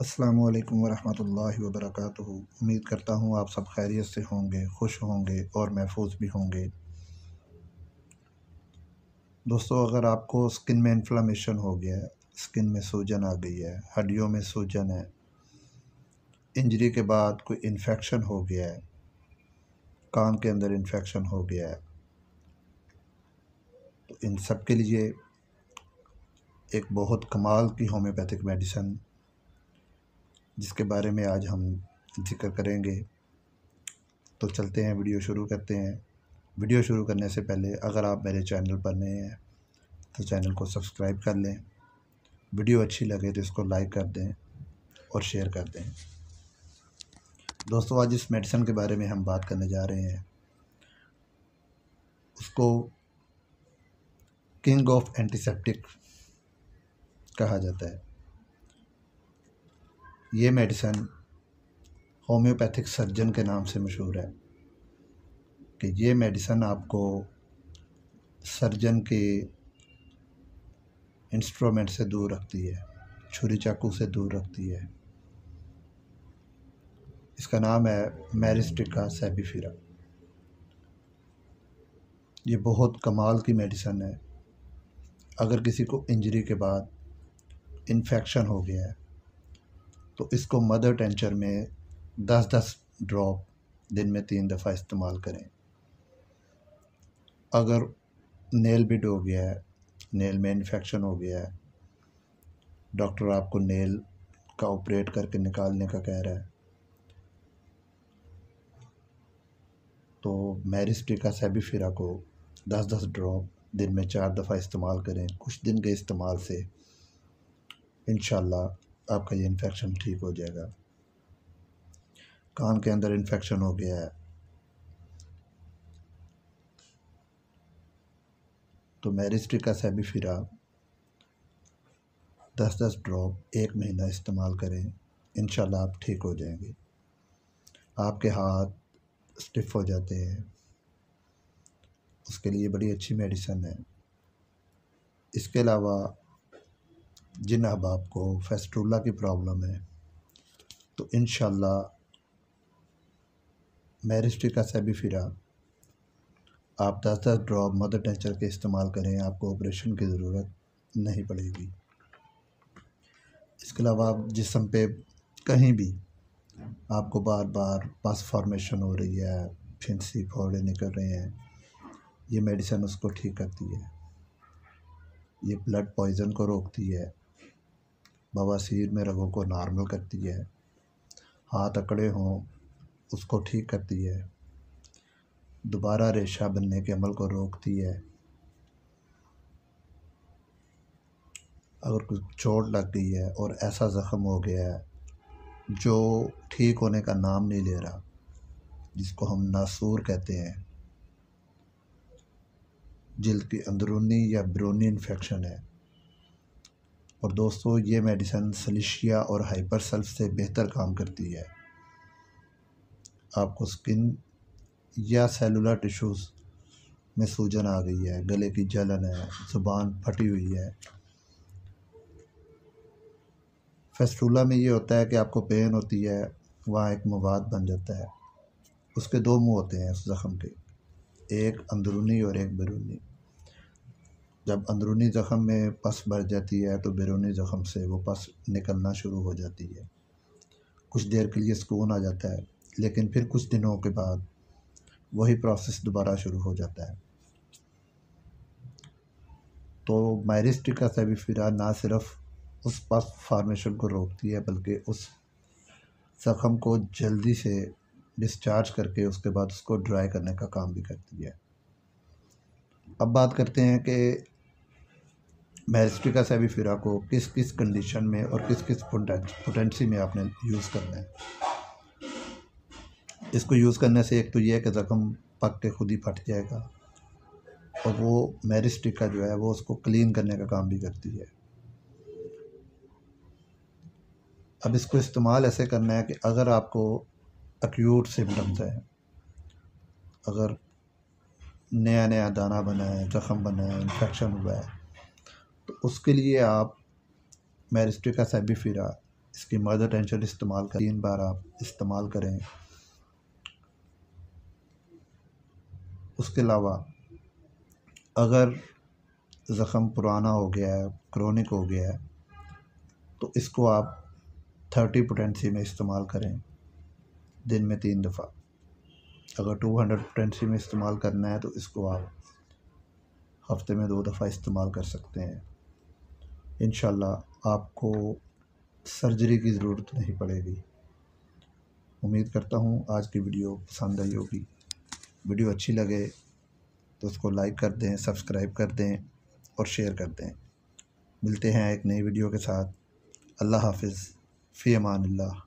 अस्सलामु अलैकुम वरहमतुल्लाहि वबरकातुहू। उम्मीद करता हूँ आप सब खैरियत से होंगे, खुश होंगे और महफूज भी होंगे। दोस्तों, अगर आपको स्किन में इन्फ्लेमेशन हो गया है, स्किन में सूजन आ गई है, हड्डियों में सूजन है, इंजरी के बाद कोई इन्फेक्शन हो गया है, कान के अंदर इन्फेक्शन हो गया है, तो इन सब के लिए एक बहुत कमाल की होम्योपैथिक मेडिसिन जिसके बारे में आज हम जिक्र करेंगे। तो चलते हैं, वीडियो शुरू करते हैं। वीडियो शुरू करने से पहले अगर आप मेरे चैनल पर नए हैं तो चैनल को सब्सक्राइब कर लें। वीडियो अच्छी लगे तो इसको लाइक कर दें और शेयर कर दें। दोस्तों, आज इस मेडिसिन के बारे में हम बात करने जा रहे हैं। उसको किंग ऑफ एंटीसेप्टिक कहा जाता है। ये मेडिसिन होम्योपैथिक सर्जन के नाम से मशहूर है कि ये मेडिसिन आपको सर्जन के इंस्ट्रूमेंट से दूर रखती है, छुरी चाकू से दूर रखती है। इसका नाम है मैरिस्टिका सेबीफिरा। ये बहुत कमाल की मेडिसिन है। अगर किसी को इंजरी के बाद इन्फेक्शन हो गया है तो इसको मदर टेंचर में 10-10 ड्रॉप दिन में 3 दफ़ा इस्तेमाल करें। अगर नेल बिड हो गया है, नेल में इन्फेक्शन हो गया है, डॉक्टर आपको नेल का ऑपरेट करके निकालने का कह रहा है, तो मैरिस्टिका सेबीफिरा को 10-10 ड्रॉप दिन में 4 दफ़ा इस्तेमाल करें। कुछ दिन के इस्तेमाल से इंशाल्लाह आपका ये इन्फेक्शन ठीक हो जाएगा। कान के अंदर इन्फेक्शन हो गया है तो मैरिस्टिका सेबीफिरा 10-10 ड्रॉप 1 महीना इस्तेमाल करें। इंशाल्लाह आप ठीक हो जाएंगे। आपके हाथ स्टिफ हो जाते हैं, उसके लिए बड़ी अच्छी मेडिसिन है। इसके अलावा जिन अहबाब को फेस्टुला की प्रॉब्लम है तो इंशाल्लाह मैरिस्टिका सेबीफिरा आप 10-10 ड्रॉप मदर टेंचर के इस्तेमाल करें, आपको ऑपरेशन की ज़रूरत नहीं पड़ेगी। इसके अलावा आप जिस्म पे कहीं भी आपको बार बार पस फॉर्मेशन हो रही है, फिंसी फोड़े निकल रहे हैं, ये मेडिसिन उसको ठीक करती है। ये ब्लड पॉइज़न को रोकती है, बवासीर में रगों को नॉर्मल करती है, हाथ अकड़े हों उसको ठीक करती है, दोबारा रेशा बनने के अमल को रोकती है। अगर कुछ चोट लग गई है और ऐसा ज़ख़म हो गया है जो ठीक होने का नाम नहीं ले रहा, जिसको हम नासूर कहते हैं, जिल्द की अंदरूनी या बैरूनी इन्फेक्शन है, और दोस्तों ये मेडिसिन सलिशिया और हाइपरसल्फ से बेहतर काम करती है। आपको स्किन या सेलुलर टिश्यूज़ में सूजन आ गई है, गले की जलन है, ज़ुबान फटी हुई है। फेस्टुला में ये होता है कि आपको पेन होती है, वहाँ एक मवाद बन जाता है। उसके 2 मुंह होते हैं उस ज़ख़म के, एक अंदरूनी और एक बैरूनी। जब अंदरूनी ज़ख़म में पस भर जाती है तो बैरूनी ज़ख़म से वो पस निकलना शुरू हो जाती है। कुछ देर के लिए सुकून आ जाता है, लेकिन फिर कुछ दिनों के बाद वही प्रोसेस दोबारा शुरू हो जाता है। तो मैरिस्टिका सेबीफिरा ना सिर्फ उस पस फॉर्मेशन को रोकती है बल्कि उस ज़ख़म को जल्दी से डिस्चार्ज करके उसके बाद उसको ड्राई करने का काम भी करती है। अब बात करते हैं कि मैरिस्टिका सेबीफिरा को किस किस कंडीशन में और किस किस पोटेंसी में आपने यूज़ करना है। इसको यूज़ करने से एक तो ये है कि ज़ख़म पक के खुद ही फट जाएगा, और वो मैरिस्टिका जो है वो उसको क्लीन करने का काम भी करती है। अब इसको इस्तेमाल ऐसे करना है कि अगर आपको एक्यूट सिम्टम्स हैं, अगर नया नया दाना बना है, ज़ख़म बना है, इन्फेक्शन हुआ है, तो उसके लिए आप मैरिस्टिका सेबीफिरा इसकी मदर टेंशन इस्तेमाल कर 3 बार आप इस्तेमाल करें। उसके अलावा अगर ज़ख़म पुराना हो गया है, क्रोनिक हो गया है, तो इसको आप 30 पोटेंसी में इस्तेमाल करें, दिन में 3 दफ़ा। अगर 200 पोटेंसी में इस्तेमाल करना है तो इसको आप हफ्ते में 2 दफ़ा इस्तेमाल कर सकते हैं। इंशाल्लाह आपको सर्जरी की ज़रूरत नहीं पड़ेगी। उम्मीद करता हूँ आज की वीडियो पसंद आई होगी। वीडियो अच्छी लगे तो उसको लाइक कर दें, सब्सक्राइब कर दें और शेयर कर दें। मिलते हैं एक नई वीडियो के साथ। अल्लाह हाफ़िज़, फ़ी अमानिल्लाह।